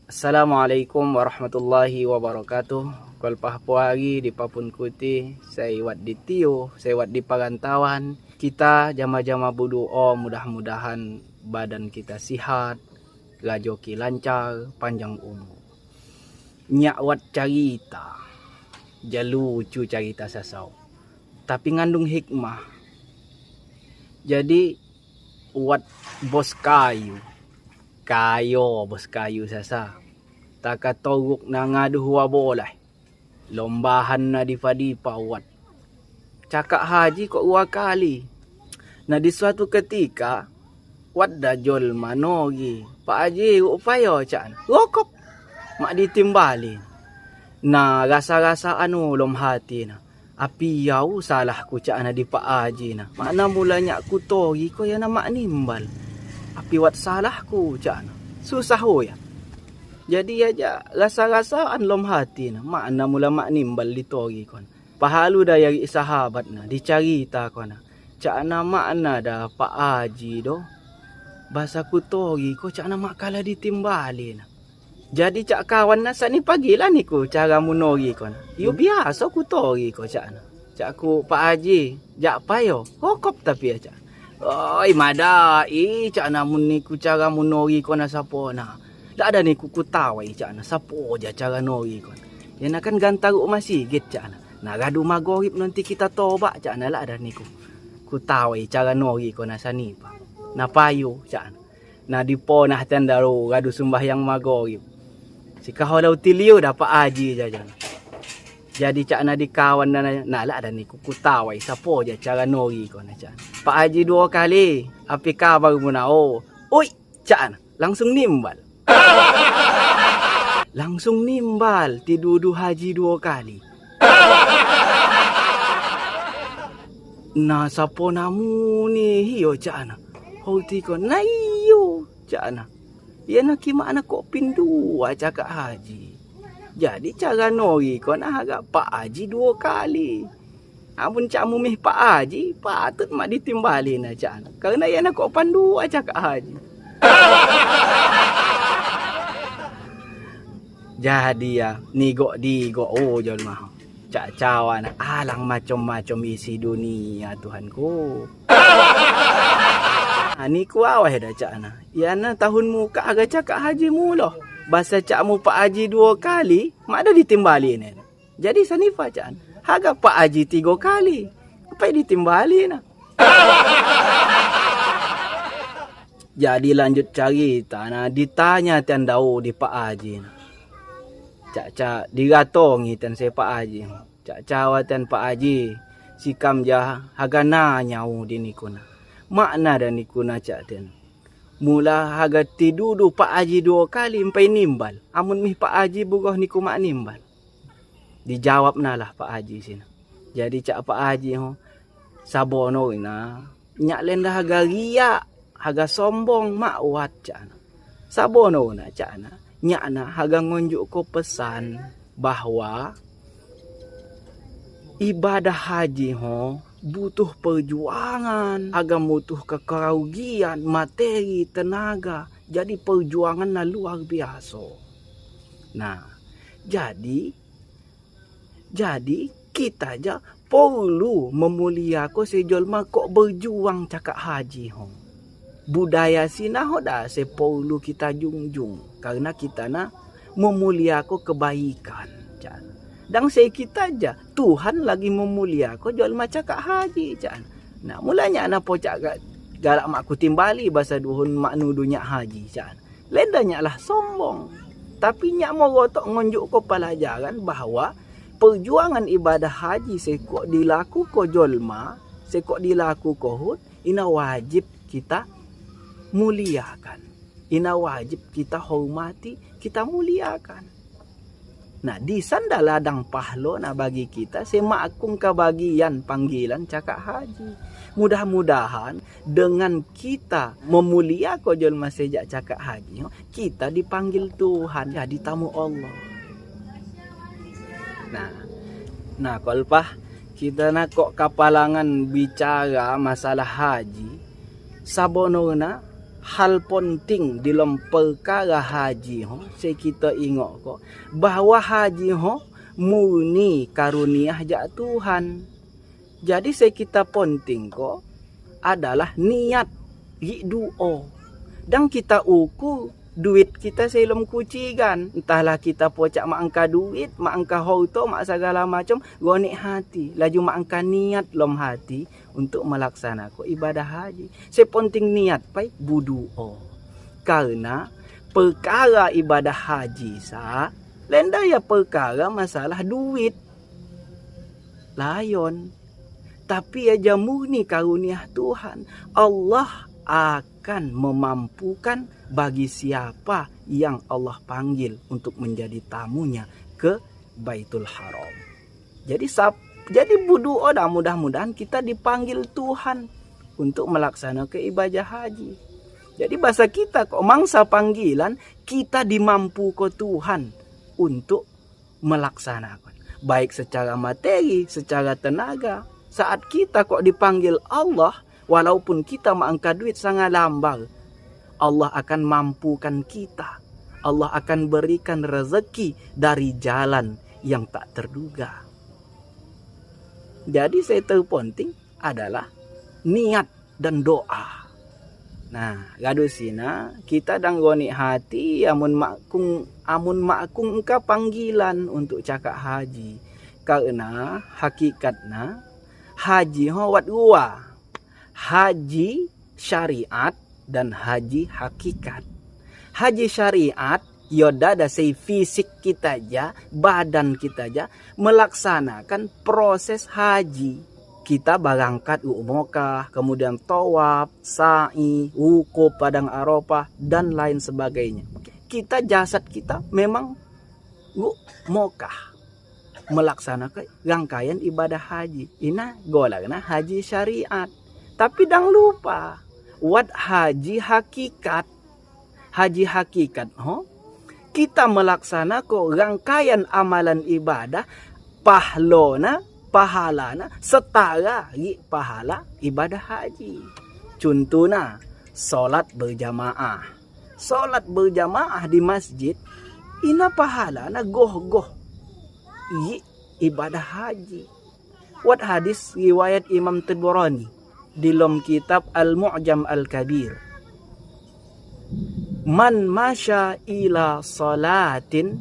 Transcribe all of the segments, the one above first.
Assalamualaikum warahmatullahi wabarakatuh. Kolpah puari di Papun Kuti, saya wat di Tio, saya wat di Parantawan. Kita jama-jama berdoa mudah-mudahan badan kita sihat, rajoki lancar, panjang umur. Nyak wat carita, jalucu carita sasau, tapi ngandung hikmah. Jadi wat bos kayo bos kayu sasa taka toruk na ngaduh wabolay lombahan na dipa wat cakak haji kok 2 kali na di suatu ketika wat dajol manogi Pak Haji upayo cak rokop mak ditimbalin na rasa-rasa lom hati na api yau salah ku cak na di Pak Haji na makna mulanya ku tori ko yana mak nimbal api wat salahku cak susah ya. Jadi aja rasa-rasaan lom hati na makna mula mak nimbal ditori kon. Pahalu dayari sahabat na dicarita kon. Cak na makna da Pak Haji do. Bahasa ku tori ko cak na mak kala ditimbali na. Jadi cak kawan na sani pagi lah ni ku cara munori kon. Yo biasa ku tori ko cak na. Cak ku Pak Haji jak payo kokop tapi cak. Oi madai cak namun ni ku cara munori ko na sapo na. Tak ada ni ku kutawai cak na sapo aja cara nori ko. Ya na kan gantaruk masjid cak na. Na gadu maghrib nanti kita tobat cak na lah ada ni ku kutawai cara nori ko na sani pa. Na payu cak na. Na dipo nah tendaro gadu sembahyang maghrib. Sikahalau tiliu dapat haji jajan. Jadi cak na di kawan na lah ada ni ku kutawai sapo aja cara nori ko na cak. Pak Haji 2 kali, api kabar muna oi cak langsung nimbal. Langsung nimbal, tidudu haji 2 kali. Nah sapo namu ni hiyo cak na. Houti ko na iyo cak na. Ya nak gimana kok pindu cakak haji. Jadi cara nori ko na agak Pak Haji 2 kali. Amun cak mumih Pak Haji, patut mak ditimbalin aja. Karena ya nak kok pandu aja Kak Haji. Jadi ya, nigo jol mah. Cak cawan alang macam-macam isi dunia Tuhanku. Ani ku awah dah cak na. Ya na tahun muka agak cakak haji mula. Bahasa cak mu Pak Haji 2 kali, mak ada ditimbalin. Jadi sanifa cak. Harga Pak Haji 3 kali. Apa ditimbali na? Jadi lanjut cerita na ditanya tian dau di Pak Haji na. Cak diratongi tian saya Pak Haji. Cak cawatan Pak Haji sikam jah harga nanya di nikuna. Makna dan nikuna cak tian. Mula harga tidudu Pak Haji 2 kali empai nimbal. Amun mih Pak Haji bugoh niku mak nimbal. Dijawab nalah Pak Haji sini. Jadi cak Pak Haji sabono ina nyak lenda harga ria, harga sombong mak wat cak. Sabono na cak na nyak na harga ngonjuk ko pesan bahwa ibadah haji butuh perjuangan, agak butuh kekerugian, materi, tenaga. Jadi perjuangan na luar biasa. Nah, jadi kita aja perlu memuliakan sejolma kok berjuang cakap haji budaya sina dah perlu kita junjung karena kita nak memuliakan kebaikan. Dan saya kita aja Tuhan lagi memuliakan jolma cakap haji cak. Nah mulanya anak po cak galak mak ku timbali bahasa duhun mak nudunya haji cak. Lendanya lah sombong. Tapi nyak mau rotok ngonjuk ko pelajaran bahwa perjuangan ibadah haji sekok dilaku ko jolma, sekok dilaku ko hud, ina wajib kita muliakan. Ina wajib kita hormati, kita muliakan. Nah, di sanda ladang pahlo na bagi kita semakung kebagian panggilan cakap haji. Mudah-mudahan dengan kita memuliakan jolma sejak cakap haji, kita dipanggil Tuhan jadi tamu Allah. Nah kolpah kita nak kok kapalangan bicara masalah haji. Sabonona hal penting dalam perkara haji saya kita ingat kok bahawa haji murni karunia jak Tuhan. Jadi saya kita penting kok adalah niat doa. Dan kita ukur duit kita sebelum kucikan. Entahlah kita pocak mak angka duit, mak angka harta, mak segala macam, gonik hati. Laju mak angka niat lom hati untuk melaksanakan ibadah haji. Saya penting niat pai berdoa. Karena perkara ibadah haji lenda ya perkara masalah duit. Layon. Tapi aja murni karunia Tuhan. Allah akan memampukan bagi siapa yang Allah panggil untuk menjadi tamunya ke Baitul Haram. Jadi berdoa dah mudah-mudahan kita dipanggil Tuhan untuk melaksanakan ibadah haji. Jadi bahasa kita kok mangsa panggilan kita dimampu ke Tuhan untuk melaksanakan. Baik secara materi, secara tenaga. Saat kita kok dipanggil Allah, walaupun kita mengangkat duit sangat lambat, Allah akan mampukan kita. Allah akan berikan rezeki dari jalan yang tak terduga. Jadi saya terpenting adalah niat dan doa. Nah, gaduh sina kita danggoni hati amun makung engkau panggilan untuk cakap haji. Karena hakikatnya haji wat dua. Haji syariat dan haji hakikat. Haji syariat yoda ada say fisik kita aja, badan kita aja melaksanakan proses haji. Kita berangkat Mekah, kemudian tawaf, sa'i, wukuf padang Arafah dan lain sebagainya. Kita jasad kita memang Mekah melaksanakan rangkaian ibadah haji. Ina golakna haji syariat. Tapi dang lupa wat haji hakikat. Haji hakikat kita melaksanakan rangkaian amalan ibadah pahalana setara pahala ibadah haji. Contohnya solat berjamaah. Solat berjamaah di masjid ina pahalana goh-goh ibadah haji. Wat hadis riwayat Imam Tabrani di dalam kitab Al-Mu'jam Al-Kabir. Man masya ila salatin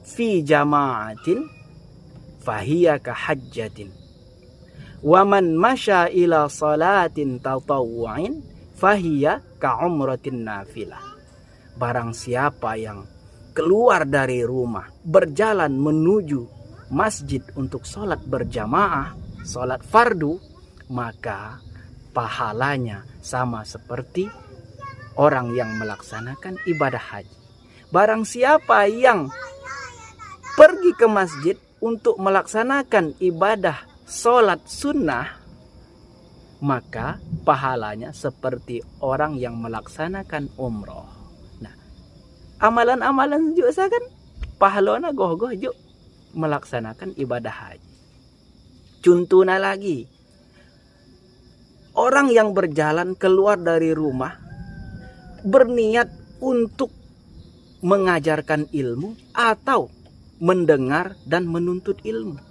fi jama'atin fahiya ka hajjatin. Wa man masya ila salatin tatawwu'in fahiya ka umratin nafilah. Barang siapa yang keluar dari rumah, berjalan menuju masjid untuk sholat berjamaah, sholat fardu, maka pahalanya sama seperti orang yang melaksanakan ibadah haji. Barang siapa yang pergi ke masjid untuk melaksanakan ibadah sholat sunnah, maka pahalanya seperti orang yang melaksanakan umroh. Amalan-amalan juga kan pahalona goh-goh juk melaksanakan ibadah haji. Contohnya lagi, orang yang berjalan keluar dari rumah berniat untuk mengajarkan ilmu atau mendengar dan menuntut ilmu.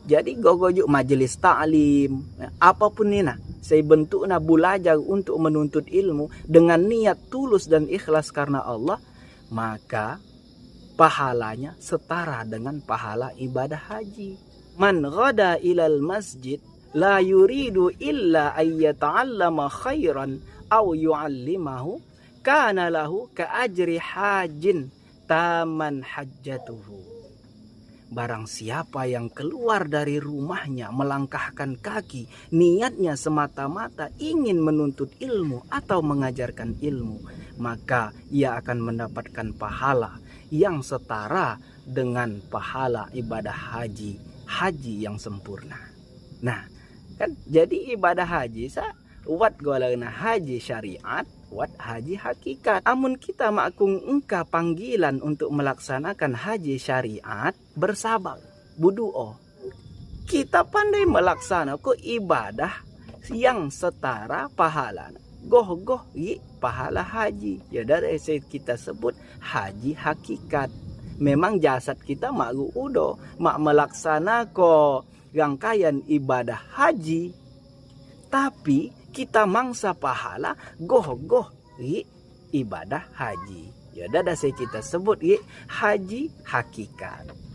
Jadi goh-goh juk majelis ta'lim, apapun ini saya bentuknya belajar untuk menuntut ilmu dengan niat tulus dan ikhlas karena Allah, maka pahalanya setara dengan pahala ibadah haji. Man ghada ilal masjid la yuridu illa ayyata'allama khairan aw yu'allimahu kana lahu ka ajri hajin taman hajjatuhu. Barang siapa yang keluar dari rumahnya melangkahkan kaki, niatnya semata-mata ingin menuntut ilmu atau mengajarkan ilmu, maka ia akan mendapatkan pahala yang setara dengan pahala ibadah haji yang sempurna. Nah, kan jadi ibadah haji wat golana haji syariat, wat haji hakikat. Amun kita makung engka panggilan untuk melaksanakan haji syariat, bersabar, berdoa. Kita pandai melaksanakan ibadah yang setara pahala goh pahala haji. Ya dari kita sebut haji hakikat. Memang jasad kita mak udo mak melaksanakan rangkaian ibadah haji, tapi kita mangsa pahala goh ibadah haji. Ya dah kita sebut haji hakikat.